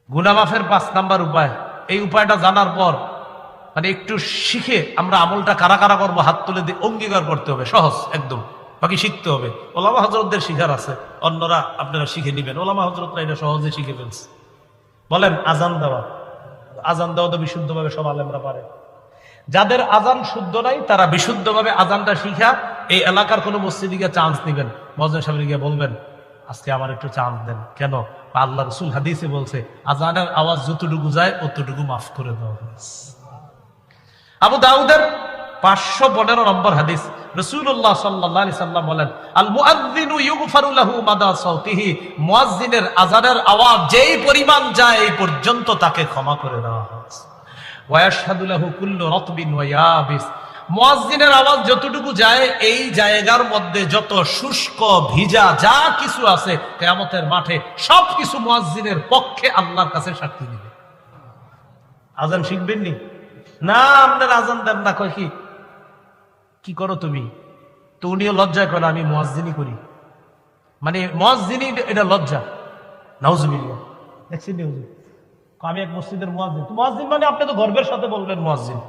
গুনাহ মাফের 5 নাম্বার উপায়, এই উপায়টা জানার পর মানে একটু শিখে আমরা আমলটা কারা কারা করবো হাত তুলে দিয়ে অঙ্গীকার করতে হবে, সহজ একদম, বাকি শিখতে হবে। ওলামা হযরতদের শিখার আছে, অন্যরা আপনারা শিখে নেবেন। ওলামা হযরতরা এটা সহজে শিখে ফেলছে। বলেন আজান দেওয়া, আজান দেওয়া তো বিশুদ্ধভাবে সব আলেমরা পারে। যাদের আজান শুদ্ধ নাই তারা বিশুদ্ধভাবে আজানটা শিখা এই এলাকার কোনো মসজিদে গিয়ে চান্স নিবেন, মুয়াজ্জিন সাহেব গিয়ে বলবেন আজকে আমার একটু চান্স দেন। কেন? আল্লাহ রাসূল হাদিসে বলছে আজানের আওয়াজ যতটুকু যায় ততটুকু মাফ করে দেওয়া হয়েছে। আবু দাউদের 515 নম্বর হাদিস, রাসূলুল্লাহ সাল্লাল্লাহু আলাইহি সাল্লাম বলেন আল মুআযযিনু ইউগফারু লাহু মাদা সাওতিহি, মুয়াজ্জিনের আজানের আওয়াজ যেই পরিমাণ যায় এই পর্যন্ত তাকে ক্ষমা করে দেওয়া হয়েছে। ওয়া ইয়াশহাদু লাহু কুল্লু রাতবিন ওয়া ইয়াবিস, মুয়াজ্জিনের আওয়াজ যতটুকু যায় এই জায়গার মধ্যে যত শুষ্ক ভিজা যা কিছু আছে কিয়ামতের মাঠে সবকিছু মুয়াজ্জিনের পক্ষে আল্লাহর কাছে সাক্ষী দিবে। আজান শিখবেন নি? না, আপনার আজান দেন না। কয় কি করো তুমি? তো উনিও লজ্জায় করে আমি মুয়াজ্জিনি করি, মানে মুয়াজ্জিনি এটা লজ্জা। নাউজুবিল্লাহ, দেখছেন আমি এক মসজিদের মুয়াজ্জিন। তো মুয়াজ্জিন মানে আপনি তো গর্বের সাথে বলবেন মুয়াজ্জিন।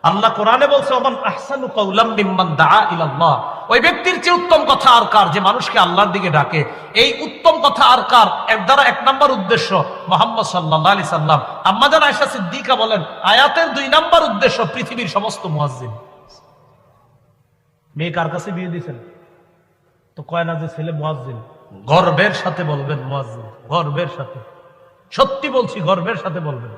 আল্লাহ কোরআনে বলছে ওমান আহসানু কাওলাম মিম্মান দাআ ইলাল্লাহ, ওই ব্যক্তির চেয়ে উত্তম কথা আর কার যে মানুষকে আল্লাহর দিকে ডাকে। এই উত্তম কথা আর কার এর দ্বারা 1 নম্বর উদ্দেশ্য মুহাম্মদ সাল্লাল্লাহু আলাইহি সাল্লাম। আম্মা জান আয়েশা সিদ্দিকা বলেন আয়াতের 2 নম্বর উদ্দেশ্য পৃথিবীর সমস্ত মুয়াজ্জিন। মেয়ে কার কাছে বিয়ে দিয়েছেন? তো কয় না যে ছেলে মুয়াজ্জিন। গর্বের সাথে বলবেন মুয়াজ্জিন, গর্বের সাথে, সত্যি বলছি গর্বের সাথে বলবেন।